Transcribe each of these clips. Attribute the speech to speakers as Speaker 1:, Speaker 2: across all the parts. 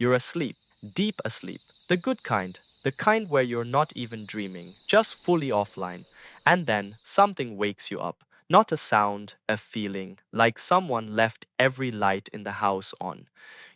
Speaker 1: You're asleep, deep asleep, the good kind, the kind where you're not even dreaming, just fully offline. And then something wakes you up. Not a sound, a feeling, like someone left every light in the house on.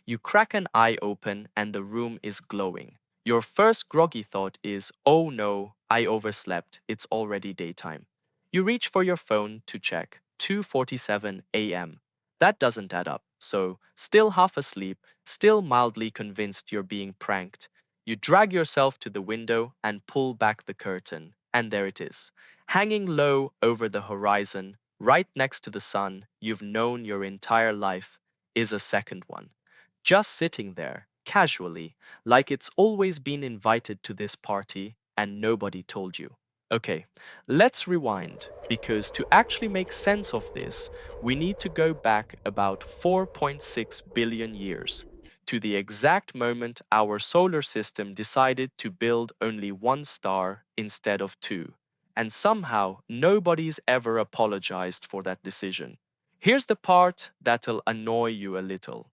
Speaker 1: You crack an eye open and the room is glowing. Your first groggy thought is, oh no, I overslept, it's already daytime. You reach for your phone to check, 2:47 a.m. That doesn't add up. So, still half asleep, still mildly convinced you're being pranked, you drag yourself to the window and pull back the curtain. And there it is, hanging low over the horizon, right next to the sun you've known your entire life, is a second one. Just sitting there, casually, like it's always been invited to this party and nobody told you. Okay, let's rewind, because to actually make sense of this, we need to go back about 4.6 billion years to the exact moment our solar system decided to build only one star instead of two. And somehow, nobody's ever apologized for that decision. Here's the part that'll annoy you a little.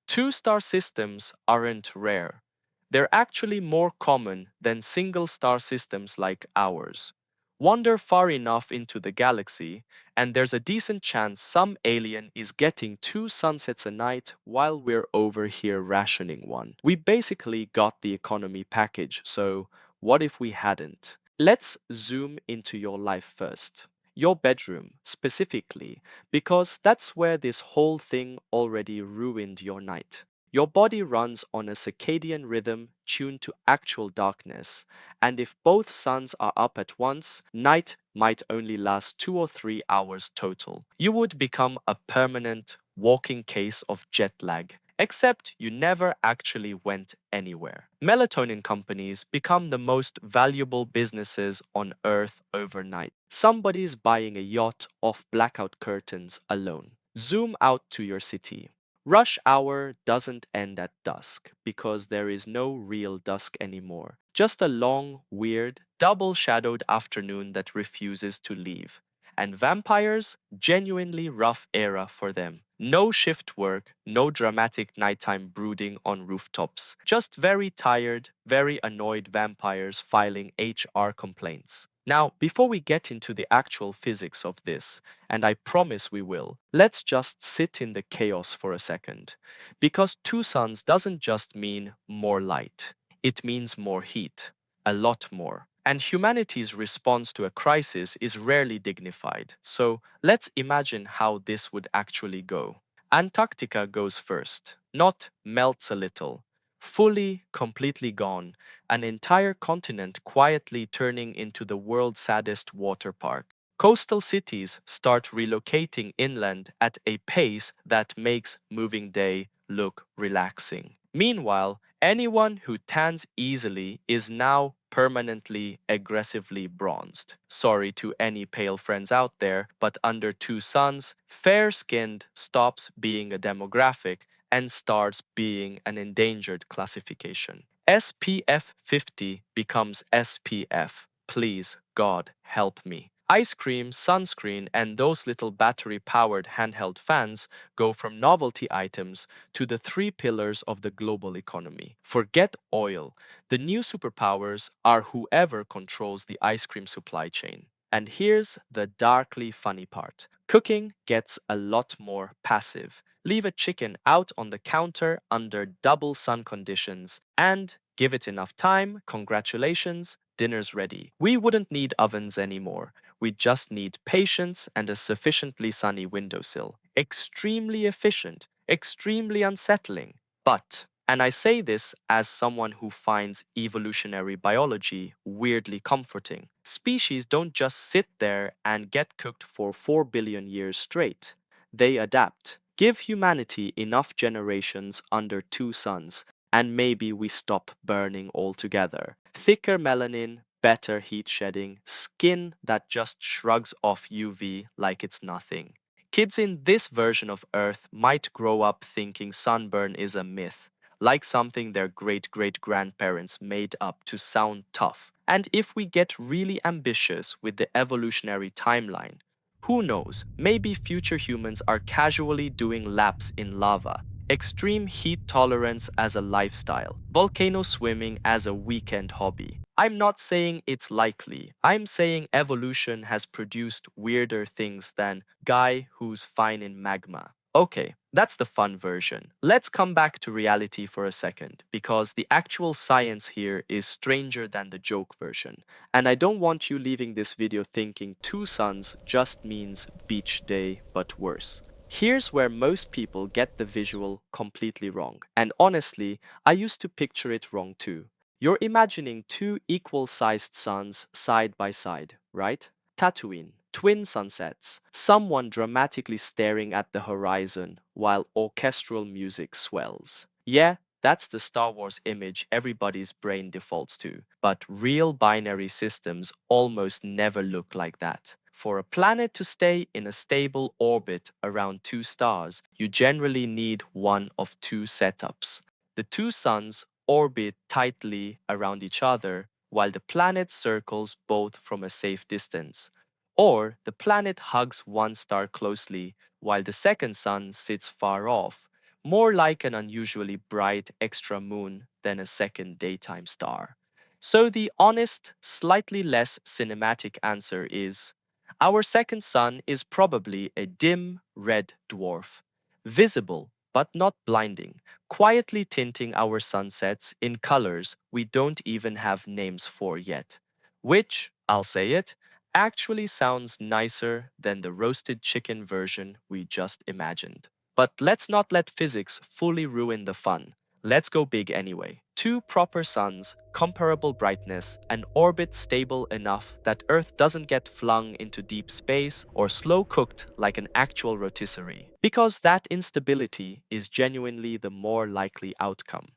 Speaker 1: Two-star systems aren't rare. They're actually more common than single-star systems like ours. Wander far enough into the galaxy, and there's a decent chance some alien is getting two sunsets a night while we're over here rationing one. We basically got the economy package, so what if we hadn't? Let's zoom into your life first. Your bedroom, specifically, because that's where this whole thing already ruined your night. Your body runs on a circadian rhythm tuned to actual darkness, and if both suns are up at once, night might only last 2 or 3 hours total. You would become a permanent walking case of jet lag. Except you never actually went anywhere. Melatonin companies become the most valuable businesses on Earth overnight. Somebody's buying a yacht off blackout curtains alone. Zoom out to your city. Rush hour doesn't end at dusk because there is no real dusk anymore. Just a long, weird, double shadowed afternoon that refuses to leave. And vampires, genuinely rough era for them. No shift work, no dramatic nighttime brooding on rooftops. Just very tired, very annoyed vampires filing HR complaints. Now, before we get into the actual physics of this, and I promise we will, let's just sit in the chaos for a second. Because two suns doesn't just mean more light, it means more heat, a lot more. And humanity's response to a crisis is rarely dignified. So let's imagine how this would actually go. Antarctica goes first, not melts a little, fully, completely gone, an entire continent quietly turning into the world's saddest water park. Coastal cities start relocating inland at a pace that makes moving day look relaxing. Meanwhile, anyone who tans easily is now permanently aggressively bronzed. Sorry to any pale friends out there, but under two suns, fair skinned stops being a demographic and starts being an endangered classification. SPF 50 becomes SPF. Please, God, help me. Ice cream, sunscreen, and those little battery powered handheld fans go from novelty items to the three pillars of the global economy. Forget oil. The new superpowers are whoever controls the ice cream supply chain. And here's the darkly funny part. Cooking gets a lot more passive. Leave a chicken out on the counter under double sun conditions and give it enough time, congratulations, dinner's ready. We wouldn't need ovens anymore. We just need patience and a sufficiently sunny windowsill. Extremely efficient, extremely unsettling. But, and I say this as someone who finds evolutionary biology weirdly comforting, species don't just sit there and get cooked for 4 billion years straight. They adapt. Give humanity enough generations under two suns, and maybe we stop burning altogether. Thicker melanin, better heat shedding, skin that just shrugs off UV like it's nothing. Kids in this version of Earth might grow up thinking sunburn is a myth, like something their great great grandparents made up to sound tough. And if we get really ambitious with the evolutionary timeline, who knows, maybe future humans are casually doing laps in lava, extreme heat tolerance as a lifestyle, volcano swimming as a weekend hobby. I'm not saying it's likely. I'm saying evolution has produced weirder things than guy who's fine in magma. Okay, that's the fun version. Let's come back to reality for a second, because the actual science here is stranger than the joke version. And I don't want you leaving this video thinking two suns just means beach day, but worse. Here's where most people get the visual completely wrong. And honestly, I used to picture it wrong too. You're imagining two equal sized suns side by side, right? Tatooine, twin sunsets, someone dramatically staring at the horizon while orchestral music swells. Yeah, that's the Star Wars image everybody's brain defaults to. But real binary systems almost never look like that. For a planet to stay in a stable orbit around two stars, you generally need one of two setups. The two suns orbit tightly around each other while the planet circles both from a safe distance. Or the planet hugs one star closely while the second sun sits far off, more like an unusually bright extra moon than a second daytime star. So the honest, slightly less cinematic answer is our second sun is probably a dim red dwarf, visible but not blinding, quietly tinting our sunsets in colors we don't even have names for yet. Which, I'll say it, actually sounds nicer than the roasted chicken version we just imagined. But let's not let physics fully ruin the fun. Let's go big anyway. Two proper suns, comparable brightness, an orbit stable enough that Earth doesn't get flung into deep space or slow cooked like an actual rotisserie. Because that instability is genuinely the more likely outcome.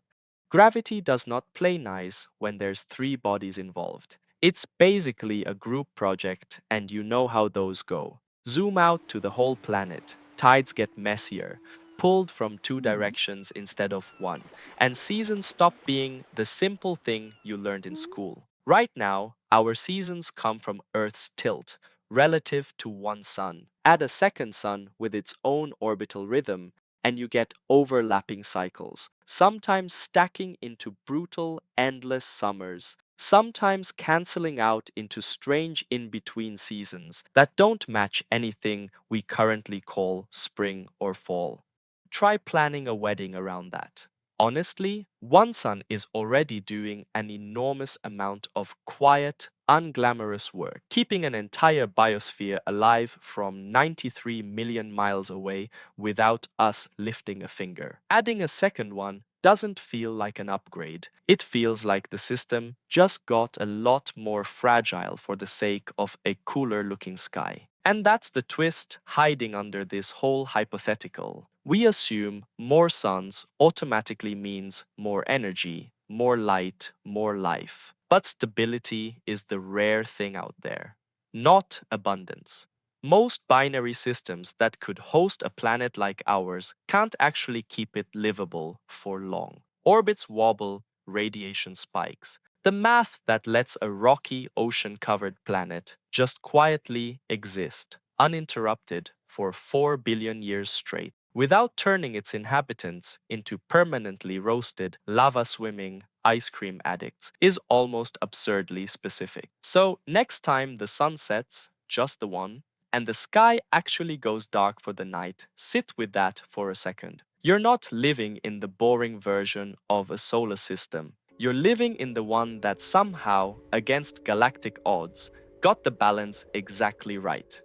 Speaker 1: Gravity does not play nice when there's three bodies involved. It's basically a group project, and you know how those go. Zoom out to the whole planet. Tides get messier, pulled from two directions instead of one, and seasons stop being the simple thing you learned in school. Right now, our seasons come from Earth's tilt relative to one sun. Add a second sun with its own orbital rhythm, and you get overlapping cycles, sometimes stacking into brutal, endless summers, sometimes canceling out into strange in between seasons that don't match anything we currently call spring or fall. Try planning a wedding around that. Honestly, one sun is already doing an enormous amount of quiet, unglamorous work, keeping an entire biosphere alive from 93 million miles away without us lifting a finger. Adding a second one doesn't feel like an upgrade. It feels like the system just got a lot more fragile for the sake of a cooler looking sky. And that's the twist hiding under this whole hypothetical. We assume more suns automatically means more energy, more light, more life. But stability is the rare thing out there, not abundance. Most binary systems that could host a planet like ours can't actually keep it livable for long. Orbits wobble, radiation spikes. The math that lets a rocky, ocean covered planet just quietly exist, uninterrupted, for 4 billion years straight, without turning its inhabitants into permanently roasted, lava swimming, ice cream addicts, is almost absurdly specific. So, next time the sun sets, just the one, and the sky actually goes dark for the night, sit with that for a second. You're not living in the boring version of a solar system. You're living in the one that somehow, against galactic odds, got the balance exactly right.